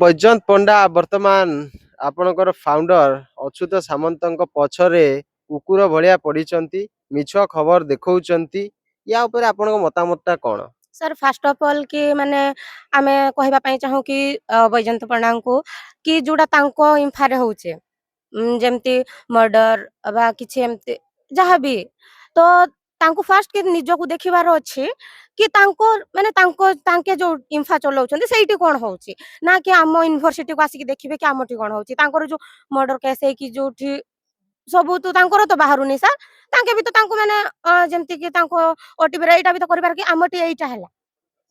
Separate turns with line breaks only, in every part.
ବୈଜୟନ୍ତ ପଣ୍ଡା ବର୍ତ୍ତମାନ ଆପଣଙ୍କର ଫାଉଣ୍ଡର ଅଚ୍ୟୁତ ସାମନ୍ତଙ୍କ ପଛରେ କୁକୁର ଭଳିଆ ପଡ଼ିଛନ୍ତି, ମିଛ ଖବର ଦେଖଉଛନ୍ତି। ୟା ଉପରେ ଆପଣଙ୍କ ମତାମତଟା କଣ?
सर फास्ट ऑफ ऑल कि माने आमे कहबा पई चाहू कि बैजंत पंडा को कि जोड़ा तांको इंफारे होचे जेमती मर्डर बा किछि एमती जहाँ भी तो तांको फास्ट कि निज को देखिबार अछि कि तांको माने तांके जो इंफा चलाउछन्ती सेठी कोन होउची ना कि आम यूनिवर्सिटी को आसी कि देखिबे कि आमटी कोन होउची तांकर जो मर्डर केस है कि जोठी सब तो तांकर तो बाहरुनी सा तांके भी तो तांको माने जेमती कि तांको ओटीबी रे एटा भी तो करबार कि आमटी एटा हैला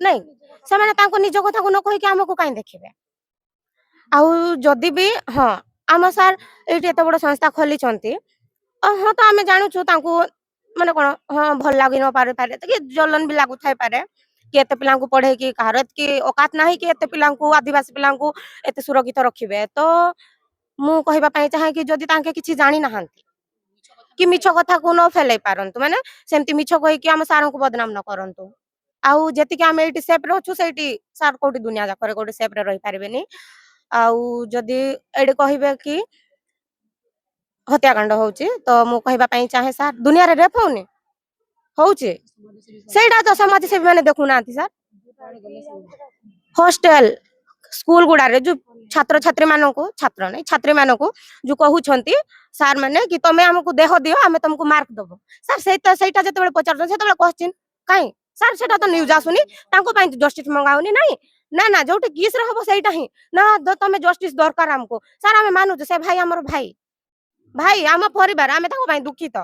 नहीं से माने तांको निज कथा को न कहि कि हमको काई देखिबे आउ जदी भी हां आम सर एटी एत बड़ संस्था खोली छंती हां तो आमे जानु छु तांको माने कोन हां भल लागि न पारे पारे कि जलन भी लागु थाई पारे कि एते पिलां को पढ़े कि भारत की औकात नाही कि एते पिलां को आदिवासी पिलां को एते सुरक्षित रखिबे तो मु कहबा पई चाहे कि जदी तांके किछि जानि नाहंती कि मिछ कथा को न फैलाई पारंतु माने सेमती मिछ कहि कि हम सारन को बदनाम न करंतु आउ जेति कि हम एटी सेफ रहछु सेठी सार कोटी दुनिया जाकर कोटी सेफ रे रहि पारबेनी आउ जदी एडी कहिबे कि हत्याकांड होउची तो मु कहबा पई चाहे सर दुनिया रे रेप होउनी होउची सेडा तो समाज से माने देखु नांती सर हॉस्टल स्कूल गुडा रे जो छात्र छात्री मानन को छात्र नै छात्री मानन को जो कहू छंती सर माने कि तमे हमकु देह दियो हमें तुमको मार्क दबो सर सेटा जते बेले पचार सेते बेले क्वेश्चन काई सर सेटा तो न्यूज आसुनी तांको पई जस्टिस मंगाउनी नाही ना ना जोटे किस रे हबो सेटा ही ना तमे जस्टिस दरकार हमको सर हमें मानु से भाई हमर भाई भाई आम परिवार आमे ताको पई दुखित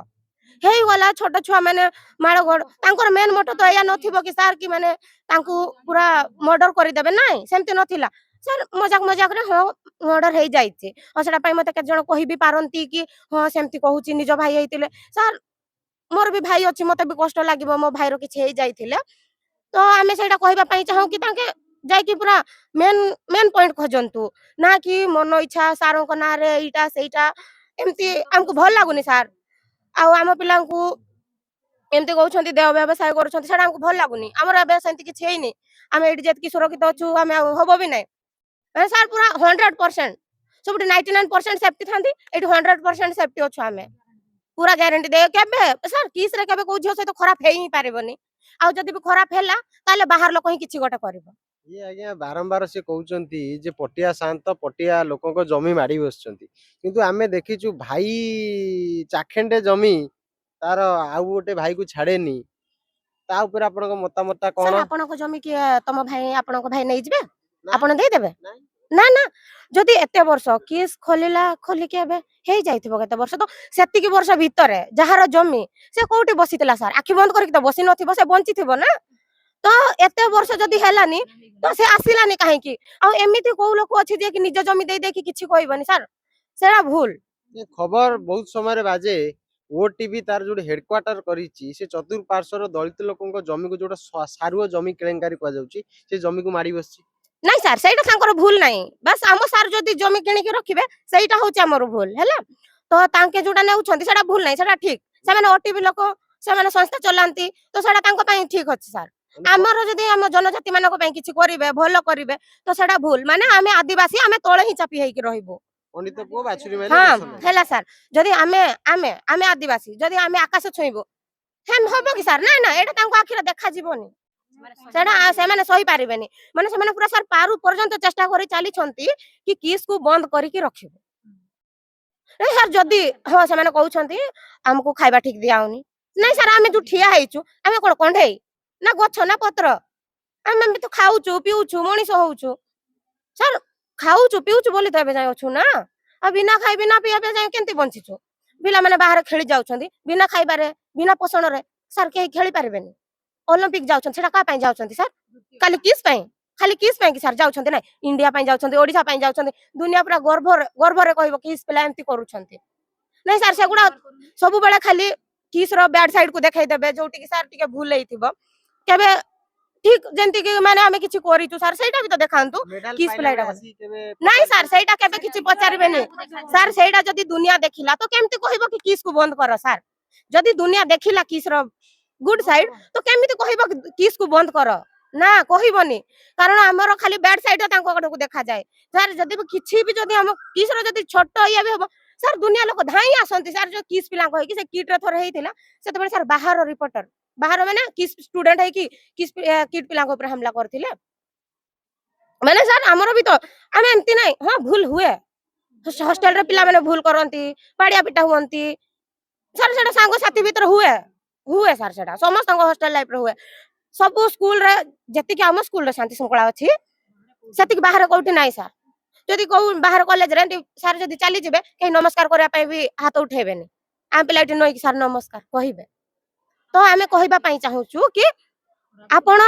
हेई गला छोट छुआ माने माळ गड तांकर मेन मोटो तो या नथिबो कि सर कि माने तांको पूरा मर्डर करि देबे नाही सेमति नथिला सर मजाक मजाक रे हो मर्डर हेई जाईचे सेटा पई मते के जण कहि भी पारंती कि हां सेमति कहूची निज भाई हेतिले सर मोर भी भाई अछि मते भी कष्ट लागिबो मो भाई रो किछ हेई जाईथिले तो आमे सेटा कहबा पई चाहू कि तांके जाय कि पूरा मेन मेन पॉइंट खोजंतु ना कि मन इच्छा सारो को ना रे एटा सेटा एमती हमको भल लागुनी सर आ आम पिला एमती कहउछंती देह व्यवसाय करूछंती सेटा हमको भल लागुनी हमर व्यवसाय एंती किछ हेइनी आमे एडी जेत कि सुरक्षित अछु आमे होबो भी नै सर पूरा 100% सबटी 99% सेफ्टी थांती एटी 100% सेफ्टी अछु आमे पूरा गारंटी दे केबे सर किस रे केबे को झियो से तो खराब हेई पारेबनी आ जदी भी खराब हेला ताले बाहर लोक ही किछि गोटे करबो
ये आज्ञा बारंबार से कहउचंती जे पटिया शांत पटिया लोकक जमी माडी बसचंती किंतु आमे देखिचु भाई चाखेंडे जमी तार आउ गोटे भाई को छाड़ेनी ता ऊपर आपनक मतामतटा
सर
कोन?
आपनको जमी कि तम भाई आपनको भाई नै जिबे
ना
आपण दे देबे
ना
ना ना जदी एते वर्ष केस खोलिला खोली के बे हेई जाइथिबो केते वर्ष तो सेति की वर्ष भीतर जहार जमी से कोठी बसितला सर आखि बंद करिक तो बसि नथिबो से बंचिथिबो ना तो एते वर्ष जदी हेलानी तो से आसिलानी काहे की आ एमिति को लोक अछि जे कि निज जमी दे दे कि किछि कहबनी सर सेरा भूल
ये खबर बहुत समय रे बाजे ओटीवी तार जो हेडक्वार्टर करिछि से चतुर्पार्श्वर दलित लोकଙ୍କ जमी को जोटा सारुओ जमी केलेंकारी को जाउछि से जमी को मारी बसछि
नहीं सर सेटा तांकर भूल नहीं बस आम सर जदी जमी किनि के रखिबे सेटा होछि हमर भूल हैला तो तांके जोटा नेउछंती सेटा भूल नहीं सेटा ठीक से माने ओटीवी लोक से माने संस्था चलांती तो सेटा तांको पई ठीक अछि सर आमर जदी हम जनजाति मानको पई किछि करिवे भलो करिवे तो सेटा भूल माने आमे आदिवासी आमे तळे ही चापी हेइ के रहिबो
पंडित को बाछुरी माने
हां
दोष नहीं
हैला सर जदी आमे आमे आमे आदिवासी जदी आमे आकाश छुइबो हेम होबो कि सर ना ना एटा तांको आखिरे देखा जीवनी सेटा से माने सही पारिबेनी माने से माने पूरा सर पारु पर्यंत चेष्टा करि चाली छंती कि केस को बंद करि के रखिबो ए सर जदी हां से माने कहउछंती हमको खाइबा ठीक दियाउनी नहीं सर आमे जो ठिया हेइछु आमे कोन कंढेई ना गछ ना पत्र आमे तो खाउछु पिउछु मनीष होउछु सर खाउछु पिउछु बोली तो एबे जाय अछु ना आ बिना खाइ बिना पियाबे जाय केंती बंचिछु बिला माने बाहर खेली जाउछंती बिना खाइबारे बिना पोषण रे सर के खेली पारबेनी ओलंपिक जाउछन सेटा का पई जाउछंती सर खाली किस पई कि सर जाउछंती ना इंडिया पई जाउछंती ओडिसा पई जाउछंती दुनिया पूरा गर्व रे कहबो किस पिला एंती करूछंती नहीं सर सेगुडा सब बेला खाली किस रो बैड साइड को देखाई देबे जोटी कि सर टिके भूल लेइथिबो केबे ठीक जेंती कि माने हमें किछि करिछु सर सेटा भी तो देखांतु किस पिला एटा नहीं सर सेटा केबे किछि पचारबेनी सर सेटा जदी दुनिया देखिला तो केमती कहबो कि किस को बंद करो सर जदी दुनिया देखिला किस रो गुड साइड तो केमिति कहबो किस को बंद करो ନା କହିବନି କାରଣ ଆମର ଖାଲି ବ୍ୟାଡ୍ ସାଇଡ ତାଙ୍କ ଆଡକୁ ଦେଖାଯାଏ ସାର୍ ଯଦି ବି କିଛି ବି ଯଦି ଆମ କିସର ଯଦି ଛୋଟ ଇଏ ବି ହବ ସାର୍ ଦୁନିଆ ଲୋକ ଧାଇଁ ଆସନ୍ତି ସାର୍ ଯୋଉ କିସ୍ ପିଲାଙ୍କ ହେଇକି ସେ କିଟ୍ ରେ ଥରେ ହେଇଥିଲା ସେତେବେଳେ ସାର୍ ବାହାର ରିପୋର୍ଟର ବାହାର ମାନେ କିସ୍ ଷ୍ଟୁଡେଣ୍ଟ ହେଇକି କିସ୍ କିଟ୍ ପିଲାଙ୍କ ଉପରେ ହାମଲା କରିଥିଲେ ମାନେ ସାର୍ ଆମର ବି ତ ଆମେ ଏମିତି ନାହିଁ ହଁ ଭୁଲ ହୁଏ ହଷ୍ଟେଲ ରେ ପିଲାମାନେ ଭୁଲ କରନ୍ତି ବାଡିଆ ପିଟା ହୁଅନ୍ତି ସାର୍ ସେଟା ସାଙ୍ଗସାଥି ଭିତରେ ହୁଏ ହୁଏ ସାର୍ ସେଟା ସମସ୍ତଙ୍କ ହଷ୍ଟେଲ ଲାଇଫ ରେ ହୁଏ ସବୁ ସ୍କୁଲ ରେ ଯେତିକି ଆମ ସ୍କୁଲରେ ଶାନ୍ତି ଶୃଙ୍ଖଳା ଅଛି ସେତିକି ବାହାରେ କୋଉଠି ନାହିଁ ସାର୍ ଯଦି କୋଉ ବାହାର କଲେଜରେ ସାର୍ ଯଦି ଚାଲିଯିବେ କେହି ନମସ୍କାର କରିବା ପାଇଁ ବି ହାତ ଉଠେଇବେନି ଆମ ପିଲା ଏଠି ନଇକି ସାର୍ ନମସ୍କାର କହିବେ ତ ଆମେ କହିବା ପାଇଁ ଚାହୁଁଛୁ କି ଆପଣ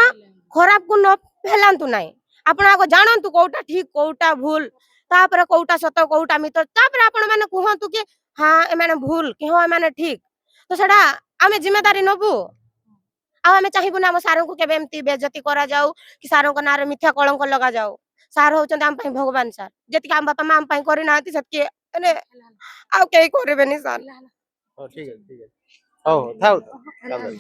ଖରାପକୁ ନ ଫେଲାନ୍ତୁ ନାହିଁ ଆପଣ ଆଗ ଜାଣନ୍ତୁ କୋଉଟା ଠିକ କୋଉଟା ଭୁଲ ତାପରେ କୋଉଟା ସତ କୋଉଟା ମିଛ ତାପରେ ଆପଣ ମାନେ କୁହନ୍ତୁ କି ହଁ ଏମାନେ ଭୁଲ କି ହଁ ଏମାନେ ଠିକ ତ ସେଟା ଆମେ ଜିମ୍ମେଦାରି ନବୁ ଆଉ ଆମେ ଚାହିଁବୁନି ଆମ ସାରଙ୍କୁ କେବେ ଏମିତି ବେଜତି କରାଯାଉ କି ସାରଙ୍କ ନାଁରେ ମିଥ୍ୟା କଳଙ୍କ ଲଗାଯାଉ ସାର୍ ହଉଛନ୍ତି ଆମ ପାଇଁ ଭଗବାନ ସାର୍ ଯେତିକି ଆମ ବାପା ମା ଆମ ପାଇଁ କରିନାହାନ୍ତି ସେତିକି ମାନେ ଆଉ କେହି କରିବେନି ସାର୍
ହଉ ଠିକ ଅଛି ହଉ ଥାଉ ଥାଉ।